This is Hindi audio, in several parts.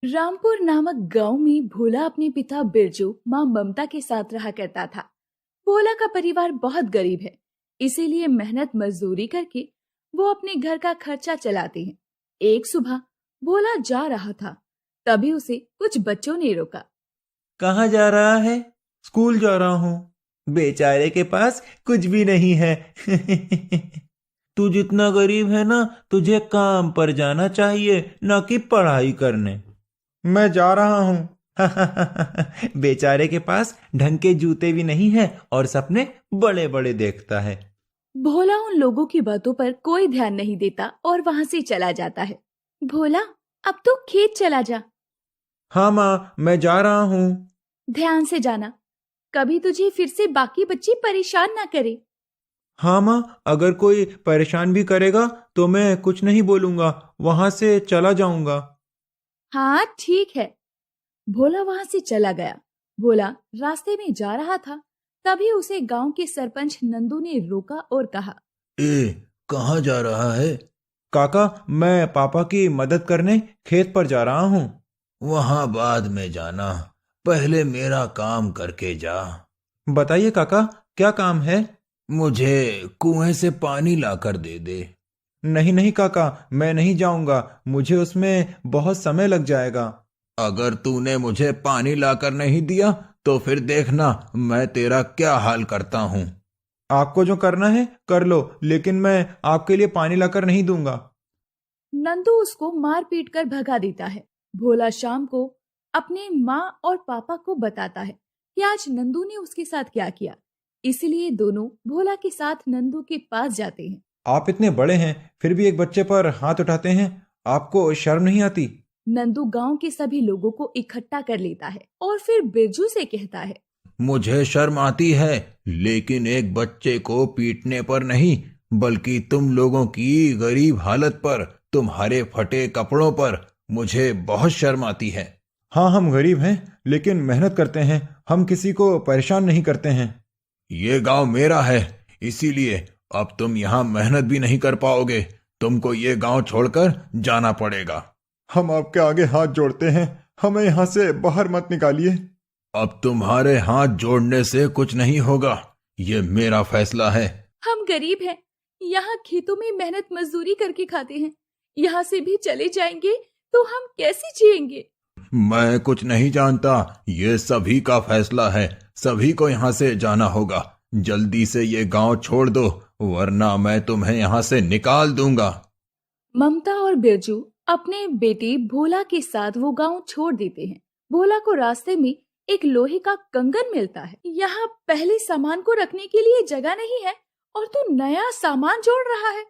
रामपुर नामक गांव में भोला अपने पिता बिरजू माँ ममता के साथ रहा करता था। भोला का परिवार बहुत गरीब है, इसीलिए मेहनत मजदूरी करके वो अपने घर का खर्चा चलाते हैं। एक सुबह भोला जा रहा था, तभी उसे कुछ बच्चों ने रोका। कहाँ जा रहा है? स्कूल जा रहा हूँ। बेचारे के पास कुछ भी नहीं है। तू जितना गरीब है ना, तुझे काम पर जाना चाहिए, ना कि पढ़ाई करने। मैं जा रहा हूँ। बेचारे के पास ढंग के जूते भी नहीं है और सपने बड़े बड़े देखता है। भोला उन लोगों की बातों पर कोई ध्यान नहीं देता और वहां से चला जाता है। भोला, अब तो खेत चला जा। हाँ माँ, मैं जा रहा हूँ। ध्यान से जाना, कभी तुझे फिर से बाकी बच्चे परेशान ना करे। हाँ माँ, अगर कोई परेशान भी करेगा तो मैं कुछ नहीं बोलूंगा, वहां से चला जाऊंगा। हाँ ठीक है। भोला वहां से चला गया। भोला रास्ते में जा रहा था, तभी उसे गांव के सरपंच नंदू ने रोका और कहा। कहाँ जा रहा है? काका, मैं पापा की मदद करने खेत पर जा रहा हूँ। वहां बाद में जाना, पहले मेरा काम करके जा। बताइए काका, क्या काम है? मुझे कुएं से पानी लाकर दे दे। नहीं नहीं काका, मैं नहीं जाऊंगा, मुझे उसमें बहुत समय लग जाएगा। अगर तूने मुझे पानी लाकर नहीं दिया तो फिर देखना मैं तेरा क्या हाल करता हूँ। आपको जो करना है कर लो, लेकिन मैं आपके लिए पानी लाकर नहीं दूंगा। नंदू उसको मार पीट कर भगा देता है। भोला शाम को अपने माँ और पापा को बताता है कि आज नंदू ने उसके साथ क्या किया। इसलिए दोनों भोला के साथ नंदू के पास जाते हैं। आप इतने बड़े हैं, फिर भी एक बच्चे पर हाथ उठाते हैं, आपको शर्म नहीं आती? नंदू गांव के सभी लोगों को इकट्ठा कर लेता है और फिर बिरजू से कहता है। मुझे शर्म आती है, लेकिन एक बच्चे को पीटने पर नहीं, बल्कि तुम लोगों की गरीब हालत पर, तुम्हारे फटे कपड़ों पर मुझे बहुत शर्म आती है। हाँ, हम गरीब हैं, लेकिन मेहनत करते हैं, हम किसी को परेशान नहीं करते हैं। ये गांव मेरा है, इसीलिए अब तुम यहाँ मेहनत भी नहीं कर पाओगे, तुमको ये गांव छोड़कर जाना पड़ेगा। हम आपके आगे हाथ जोड़ते हैं, हमें यहाँ से बाहर मत निकालिए। अब तुम्हारे हाथ जोड़ने से कुछ नहीं होगा, ये मेरा फैसला है। हम गरीब हैं, यहाँ खेतों में मेहनत मजदूरी करके खाते हैं। यहाँ से भी चले जाएंगे तो हम कैसे जिएंगे? मैं कुछ नहीं जानता, ये सभी का फैसला है, सभी को यहाँ से जाना होगा। जल्दी से ये गांव छोड़ दो, वरना मैं तुम्हें यहाँ से निकाल दूंगा। ममता और बिरजू अपने बेटे भोला के साथ वो गांव छोड़ देते हैं। भोला को रास्ते में एक लोहे का कंगन मिलता है। यहाँ पहले सामान को रखने के लिए जगह नहीं है और तू नया सामान जोड़ रहा है।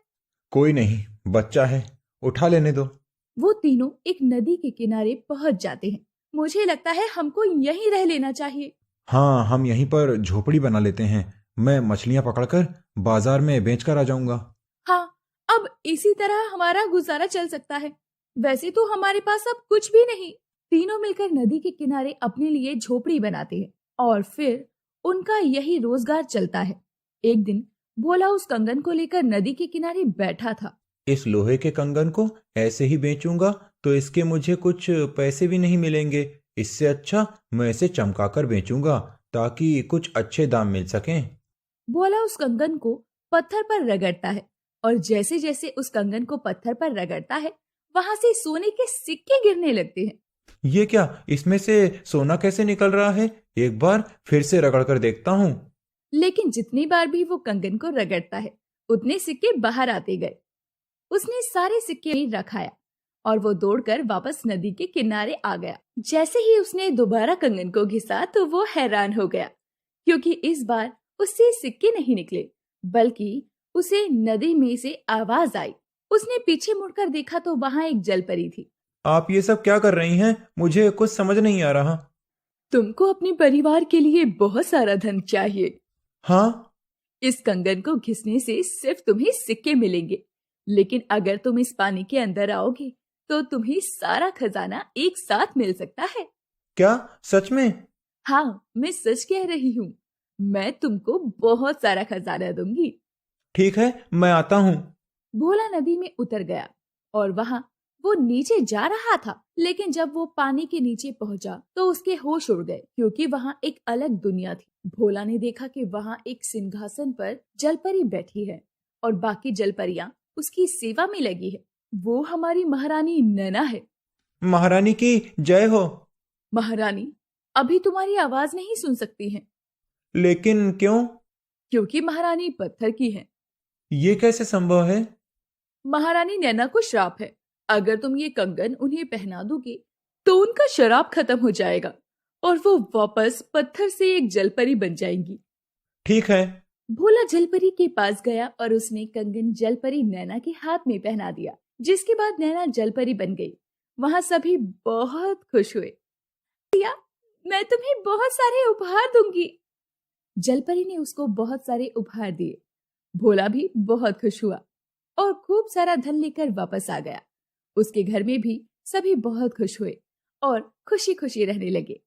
कोई नहीं, बच्चा है, उठा लेने दो। वो तीनों एक नदी के किनारे पहुंच जाते हैं। मुझे लगता है हमको यहीं रह लेना चाहिए। हाँ, हम यहीं पर झोपड़ी बना लेते हैं, मैं मछलियां पकड़कर बाजार में बेचकर आ जाऊंगा। हाँ, अब इसी तरह हमारा गुजारा चल सकता है। वैसे तो हमारे पास अब कुछ भी नहीं। तीनों मिलकर नदी के किनारे अपने लिए झोपड़ी बनाते हैं और फिर उनका यही रोजगार चलता है। एक दिन भोला उस कंगन को लेकर नदी के किनारे बैठा था। इस लोहे के कंगन को ऐसे ही बेचूंगा तो इसके मुझे कुछ पैसे भी नहीं मिलेंगे, इससे अच्छा मैं इसे चमकाकर बेचूंगा ताकि कुछ अच्छे दाम मिल सकें। भोला उस कंगन को पत्थर पर रगड़ता है और जैसे जैसे उस कंगन को पत्थर पर रगड़ता है, वहां से सोने के सिक्के गिरने लगते हैं। ये क्या, इसमें से सोना कैसे निकल रहा है? एक बार फिर से रगड़ कर देखता हूँ। लेकिन जितनी बार भी वो कंगन को रगड़ता है, उतने सिक्के बाहर आते गए। उसने सारे सिक्के रखाया और वो दौड़कर वापस नदी के किनारे आ गया। जैसे ही उसने दोबारा कंगन को घिसा तो वो हैरान हो गया, क्योंकि इस बार उससे सिक्के नहीं निकले, बल्कि उसे नदी में से आवाज आई। उसने पीछे मुड़कर देखा तो वहां एक जलपरी थी। आप ये सब क्या कर रही हैं? मुझे कुछ समझ नहीं आ रहा। तुमको अपने परिवार के लिए बहुत सारा धन चाहिए। हाँ? इस कंगन को घिसने से सिर्फ तुम्हें सिक्के मिलेंगे, लेकिन अगर तुम इस पानी के अंदर आओगे तो तुम्हें सारा खजाना एक साथ मिल सकता है। क्या, सच में? हाँ, मैं सच कह रही हूँ। मैं तुमको बहुत सारा खजाना दूंगी। ठीक है, मैं आता हूँ। भोला नदी में उतर गया और वहां वो नीचे जा रहा था, लेकिन जब वो पानी के नीचे पहुंचा तो उसके होश उड़ गए, क्योंकि वहाँ एक अलग दुनिया थी। भोला ने देखा कि वहाँ एक सिंहासन पर जलपरी बैठी है और बाकी जलपरियां उसकी सेवा में लगी है। वो हमारी महारानी नैना है। महारानी की जय हो। महारानी अभी तुम्हारी आवाज नहीं सुन सकती हैं, लेकिन क्यों? क्योंकि महारानी पत्थर की है। ये कैसे संभव है? महारानी नैना को श्राप है। अगर तुम ये कंगन उन्हें पहना दोगे तो उनका श्राप खत्म हो जाएगा और वो वापस पत्थर से एक जलपरी बन जाएंगी। ठीक है। भोला जलपरी के पास गया और उसने कंगन जलपरी नैना के हाथ में पहना दिया, जिसके बाद नैना जलपरी बन गई। वहां सभी बहुत खुश हुए। भैया, मैं तुम्हें बहुत सारे उपहार दूंगी। जलपरी ने उसको बहुत सारे उपहार दिए। भोला भी बहुत खुश हुआ और खूब सारा धन लेकर वापस आ गया। उसके घर में भी सभी बहुत खुश हुए और खुशी खुशी रहने लगे।